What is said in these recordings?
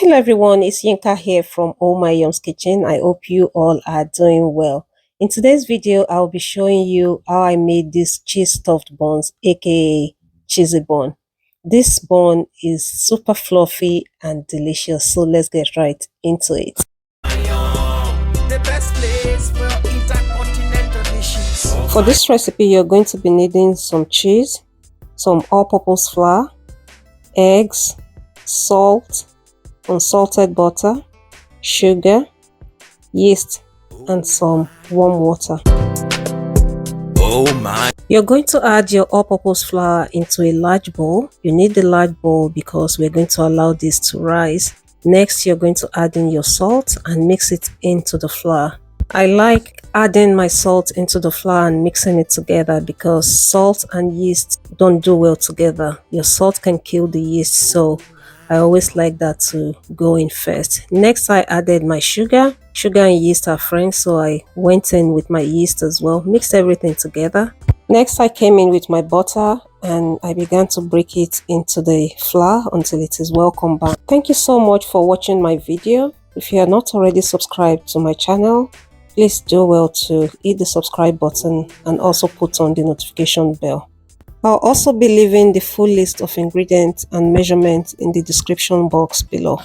Hello everyone, it's Yinka here from Oh My Yum's Kitchen. I hope you all are doing well. In today's video, I'll be showing you how I made this cheese stuffed buns, aka cheesy bun. This bun is super fluffy and delicious, so let's get right into it. For this recipe, you're going to be needing some cheese, some all-purpose flour, eggs, salt, unsalted butter, sugar, yeast, and some warm water. Oh my! You're going to add your all-purpose flour into a large bowl. You need the large bowl because we're going to allow this to rise. Next, you're going to add in your salt and mix it into the flour. I like adding my salt into the flour and mixing it together because salt and yeast don't do well together. Your salt can kill the yeast, so I always like that to go in first. Next, I added my sugar. Sugar and yeast are friends, so I went in with my yeast as well, mixed everything together. Next, I came in with my butter and I began to break it into the flour until it is well combined. Thank you so much for watching my video. If you are not already subscribed to my channel, please do well to hit the subscribe button and also put on the notification bell. I'll also be leaving the full list of ingredients and measurements in the description box below.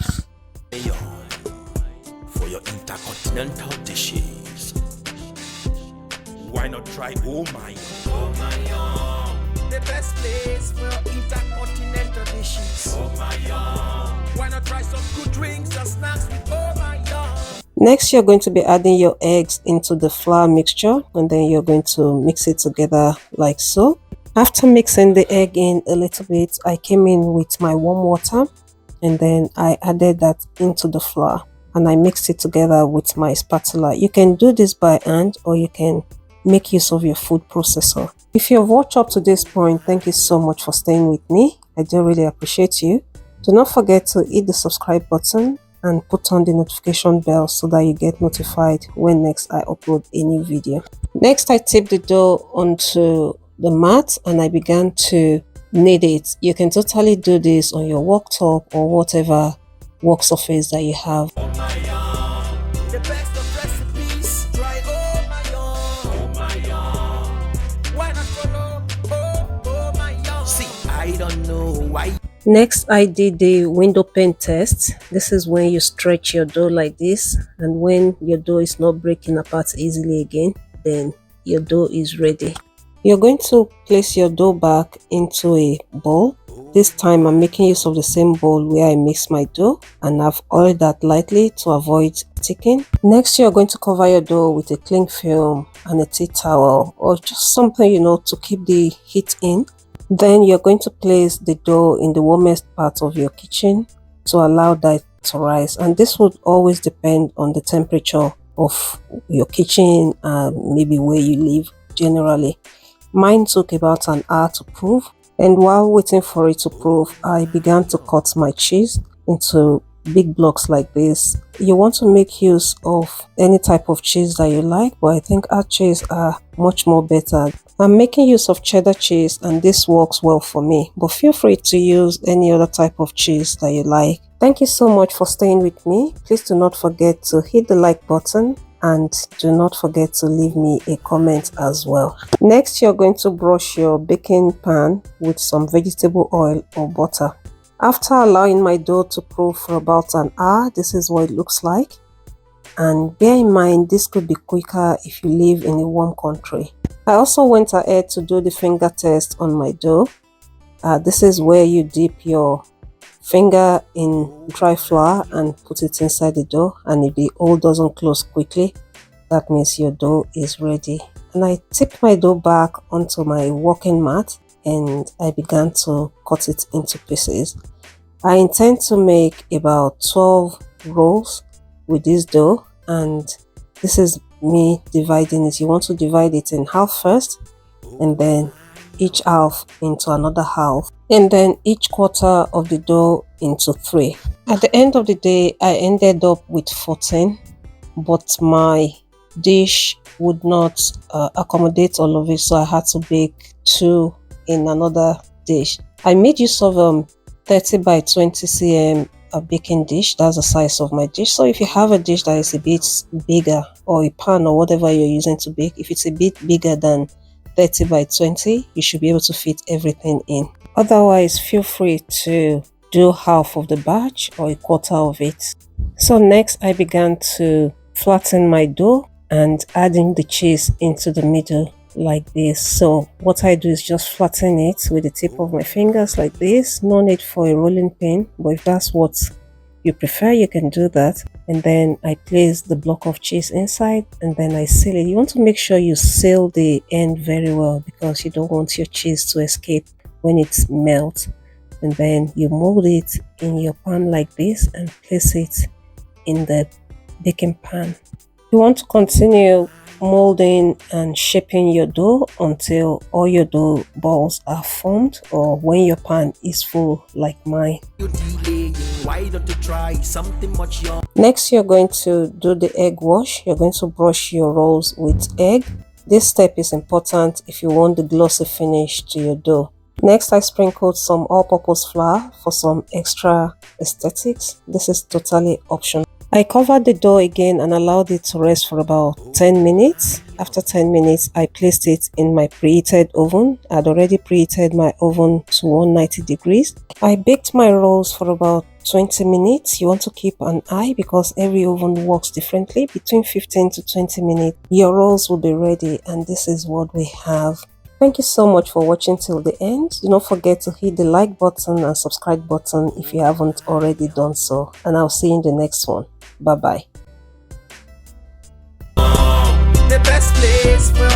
For your intercontinental dishes, why not try Oh My Yum? The best place for intercontinental dishes. Oh My Yum. Why not try some good drinks and snacks with Oh My Yum? Next, you're going to be adding your eggs into the flour mixture and then you're going to mix it together like so. After mixing the egg in a little bit, I came in with my warm water and then I added that into the flour and I mixed it together with my spatula. You can do this by hand or you can make use of your food processor. If you've watched up to this point, thank you so much for staying with me. I do really appreciate you. Do not forget to hit the subscribe button and put on the notification bell so that you get notified when next I upload a new video. Next, I tipped the dough onto the mat and I began to knead it. You can totally do this on your worktop or whatever work surface that you have. Oh My Yum. The best of recipes. Try Oh My Yum. Oh My Yum. Why not follow Oh My Yum? See, I don't know why. Next, I did the window pane test. This is when you stretch your dough like this, and when your dough is not breaking apart easily again, then your dough is ready. You're going to place your dough back into a bowl. This time I'm making use of the same bowl where I mixed my dough and I've oiled that lightly to avoid sticking. Next, you're going to cover your dough with a cling film and a tea towel or just something, to keep the heat in. Then you're going to place the dough in the warmest part of your kitchen to allow that to rise. And this would always depend on the temperature of your kitchen and maybe where you live generally. Mine took about an hour to proof. And while waiting for it to proof, I began to cut my cheese into big blocks like this. You want to make use of any type of cheese that you like, but I think our cheese are much more better. I'm making use of cheddar cheese and this works well for me, but feel free to use any other type of cheese that you like. Thank you so much for staying with me. Please do not forget to hit the like button and do not forget to leave me a comment as well. Next, you're going to brush your baking pan with some vegetable oil or butter. After allowing my dough to proof for about an hour, this is what it looks like. And bear in mind, this could be quicker if you live in a warm country. I also went ahead to do the finger test on my dough. This is where you dip your finger in dry flour and put it inside the dough, and if the hole doesn't close quickly, that means your dough is ready. And I tipped my dough back onto my working mat and I began to cut it into pieces. I intend to make about 12 rolls with this dough, and this is me dividing it. You want to divide it in half first and then each half into another half, and then each quarter of the dough into 3. At the end of the day, I ended up with 14, but my dish would not accommodate all of it, so I had to bake 2 in another dish. I made use of 30 by 20 cm a baking dish. That's the size of my dish. So if you have a dish that is a bit bigger, or a pan or whatever you're using to bake, if it's a bit bigger than 30 by 20, you should be able to fit everything in. Otherwise, feel free to do half of the batch or a quarter of it. So next I began to flatten my dough and adding the cheese into the middle like this. So what I do is just flatten it with the tip of my fingers like this. No need for a rolling pin, but if that's what you prefer, you can do that. And then I place the block of cheese inside and then I seal it. You want to make sure you seal the end very well because you don't want your cheese to escape when it melts. And then you mold it in your pan like this and place it in the baking pan. You want to continue molding and shaping your dough until all your dough balls are formed, or when your pan is full like mine. Next, you're going to do the egg wash. You're going to brush your rolls with egg. This step is important if you want the glossy finish to your dough. Next, I sprinkled some all-purpose flour for some extra aesthetics. This is totally optional. I covered the dough again and allowed it to rest for about 10 minutes. After 10 minutes, I placed it in my preheated oven. I'd already preheated my oven to 190 degrees. I baked my rolls for about 20 minutes. You want to keep an eye because every oven works differently. Between 15 to 20 minutes, your rolls will be ready, and this is what we have. Thank you so much for watching till the end. Do not forget to hit the like button and subscribe button if you haven't already done so. And I'll see you in the next one. Bye-bye. The best place for